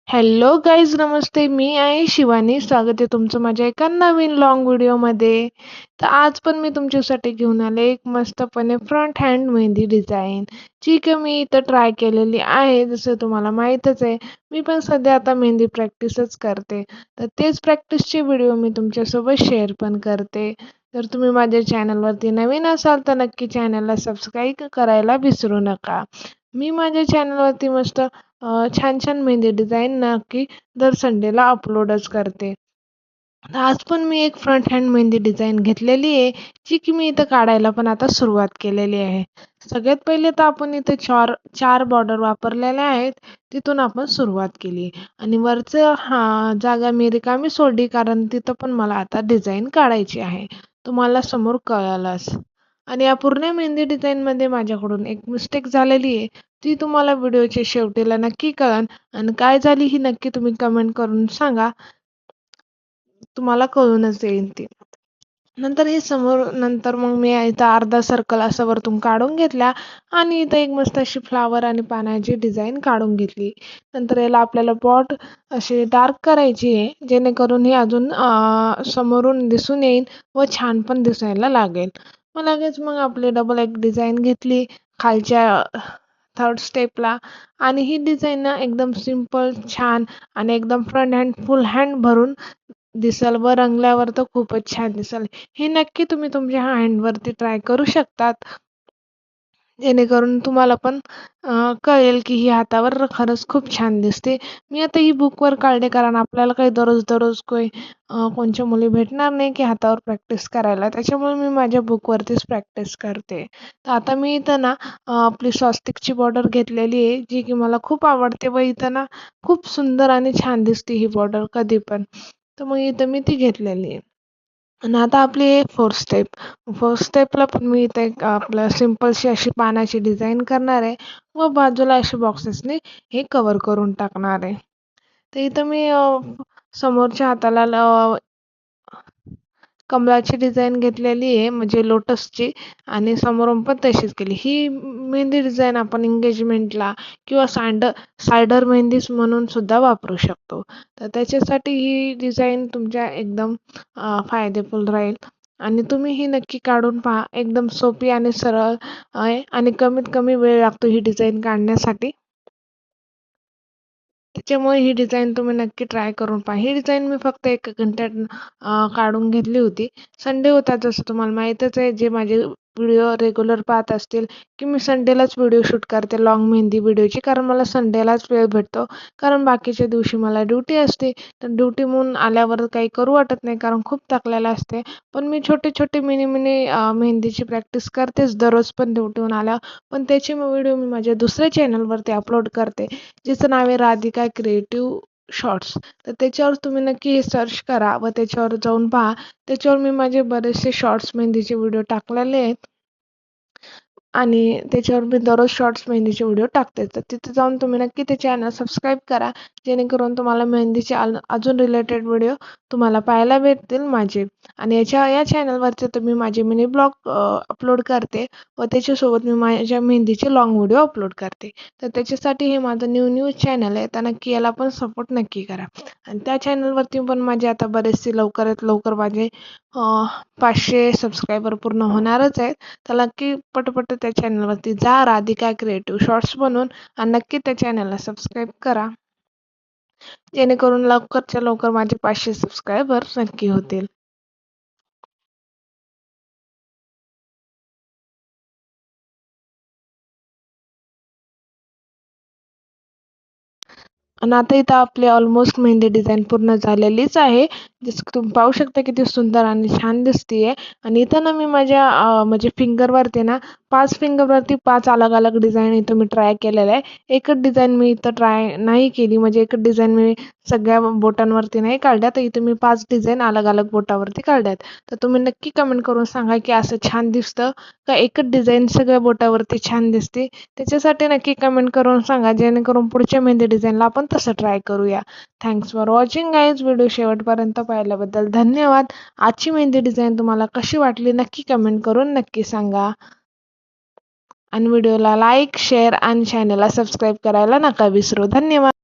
Hello guys, नमस्ते. मी आहे शिवानी. स्वागत आहे तुमचं माझ्या एका नवीन लॉंग व्हिडिओमध्ये. तर आज पण मी तुमच्यासाठी घेऊन आले एक मस्तपणे फ्रंट हँड मेहंदी डिझाईन, जी की मी इथं ट्राय केलेली आहे. जसं तुम्हाला माहीतच आहे, मी पण सध्या आता मेहंदी प्रॅक्टिसच करते. तर तेच प्रॅक्टिसचे व्हिडिओ मी तुमच्यासोबत शेअर पण करते. जर तुम्ही माझ्या चॅनलवरती नवीन असाल तर नक्की चॅनलला सबस्क्राईब करायला विसरू नका. मी माझ्या चॅनलवरती मस्त छान छान मेहंदी डिझाईन नक्की दर संडेला अपलोडच करते. आज पण मी एक फ्रंट हँड मेहंदी डिझाईन घेतलेली आहे, जी की मी इथं काढायला पण आता सुरुवात केलेली आहे. सगळ्यात पहिले तर आपण इथे चार चार बॉर्डर वापरलेल्या आहेत, तिथून आपण सुरुवात केली आणि वरचं जागा मी रिकामी सोडली, कारण तिथं पण मला आता डिझाईन काढायची आहे. तुम्हाला समोर कळालंच. आणि या पूर्ण मेहंदी डिझाईनमध्ये माझ्याकडून एक मिस्टेक झालेली आहे, ती तुम्हाला व्हिडिओच्या शेवटीला नक्की कळेल आणि काय झाली ही नक्की तुम्ही कमेंट करून सांगा. तुम्हाला कळूनच येईल ती. नंतर मग मी इथं अर्धा सर्कल असं वरतून काढून घेतला आणि इथं एक मस्त अशी फ्लावर आणि पानाची डिझाईन काढून घेतली. नंतर याला आपल्याला पॉट अशी डार्क करायची आहे, जेणेकरून ही अजून समोरून दिसून येईल व छान पण दिसायला लागेल. मग आपली डबल एक डिझाईन घेतली खालच्या थर्ड स्टेपला आणि ही डिझाईन ना एकदम सिंपल, छान आणि एकदम फ्रंट हँड, फुल हँड भरून दिसेल व रंगल्यावर तर खूपच छान दिसेल. हे नक्की तुम्ही तुमच्या हँडवरती ट्राय करू शकतात. जेणेकरून तुम्हाला पण कळेल की ही हातावर खरंच खूप छान दिसते. मी आता ही बुकवर काढले, कारण आपल्याला काही दररोज कोणच्या मुली भेटणार नाही की हातावर प्रॅक्टिस करायला. त्याच्यामुळे मी माझ्या बुकवरतीच प्रॅक्टिस करते. तर आता मी इथं ना आपली स्वस्तिकची बॉर्डर घेतलेली आहे, जी की मला खूप आवडते व इथं ना खूप सुंदर आणि छान दिसते ही बॉर्डर कधी पण. तर मग इथं मी ती घेतलेली आहे. आणि आता आपली फोर्थ स्टेपला पण मी इथे एक आपलं सिंपलशी अशी पानाची डिझाईन करणार आहे व बाजूला असे बॉक्सेसने हे कव्हर करून टाकणार आहे. तर इथं मी समोरच्या हाताला कमळाची डिझाईन घेतलेली आहे, म्हणजे लोटसची, आणि समोरून पण तशीच केली. ही मेहंदी डिझाईन आपण एंगेजमेंटला किंवा सायडर मेहंदीस म्हणून सुद्धा वापरू शकतो. तर त्याच्यासाठी ही डिझाईन तुमच्या एकदम फायदेफुल राहील आणि तुम्ही ही नक्की काढून पहा. एकदम सोपी आणि सरळ आहे आणि कमीत कमी वेळ लागतो ही डिझाईन काढण्यासाठी. त्याच्यामुळे ही डिझाईन तुम्ही नक्की ट्राय करून पहा. ही डिझाईन मी फक्त 1 घंट्यात काढून घेतली होती. संडे होता, जसं तुम्हाला माहीतच आहे, जे माझे व्हिडिओ रेग्युलर पाहत असतील, की मी संडेलाच व्हिडिओ शूट करते लाँग मेहंदी व्हिडिओची, कारण मला संडेलाच वेळ भेटतो. कारण बाकीच्या दिवशी मला ड्युटी असते. तर ड्युटीहून आल्यावर काही करू वाटत नाही, कारण खूप थकलेलं असते. पण मी छोटे-छोटे मिनी-मिनी मेहंदीची प्रॅक्टिस करतेच दररोज पण ड्युटीहून आल्यावर. पण त्याचे व्हिडिओ मी माझ्या दुसऱ्या चॅनलवरती अपलोड करते, जिचं नाव आहे राधिका क्रिएटिव्ह शॉर्ट्स. तर त्याच्यावर तुम्ही नक्की सर्च करा व त्याच्यावर जाऊन पहा. त्याच्यावर मी माझे बरेचसे शॉर्ट्स मेहंदीचे व्हिडिओ टाकलेले आहेत आणि त्याच्यावर मी दररोज शॉर्ट्स मेहंदीचे व्हिडिओ टाकते. तर तिथे जाऊन तुम्ही नक्की ते चॅनल सबस्क्राईब करा, जेणेकरून तुम्हाला मेहंदीचे अजून रिलेटेड व्हिडिओ तुम्हाला पाहायला भेटतील माझे. आणि या चॅनलवरती तुम्ही माझे मिनी ब्लॉग अपलोड करते व त्याच्यासोबत मी माझ्या मेहंदीचे लाँग व्हिडिओ अपलोड करते. तर त्याच्यासाठी हे माझं न्यू चॅनल आहे, तर नक्की याला पण सपोर्ट नक्की करा. आणि त्या चॅनलवरती पण माझे आता बरेचसे लवकरात लवकर माझे 500 सबस्क्रायबर पूर्ण होणारच आहेत. तर नक्की पटपट त्या चॅनलवरती जा, राधिका क्रिएटिव्ह शॉर्ट्स बनवून, आणि नक्की त्या चॅनलला सबस्क्राईब करा, जेणेकरून लवकरच्या लवकर माझे 500 सबस्क्रायबर नक्की होतील. आणि आता इथं आपली ऑलमोस्ट मेहंदी डिझाईन पूर्ण झालेलीच आहे. जसं की तुम्ही पाहू शकता किती सुंदर आणि छान दिसतीये. आणि इथं ना मी माझ्या म्हणजे फिंगरवरती ना 5 फिंगरवरती 5 अलग-अलग डिझाईन इथं मी ट्राय केलेलं आहे. एकच डिझाईन मी इथं ट्राय नाही केली, म्हणजे एकच डिझाईन मी सगळ्या बोटांवरती नाही काढल्या. तर इथं मी 5 डिझाईन अलग-अलग बोटावरती काढल्यात. तर तुम्ही नक्की कमेंट करून सांगा की असं छान दिसतं का एकच डिझाईन सगळ्या बोटावरती छान दिसते? त्याच्यासाठी नक्की कमेंट करून सांगा, जेणेकरून पुढच्या मेहंदी डिझाईनला आपण तसं ट्राय करूया. Thanks for watching guys. Video शेवटपर्यंत पाहिल्याबद्दल धन्यवाद. आजची मेहंदी डिझाईन तुम्हाला कशी वाटली नक्की कमेंट करून नक्की सांगा. आणि व्हिडिओला लाईक, शेअर आणि चॅनलला सबस्क्राईब करायला नका विसरू. धन्यवाद.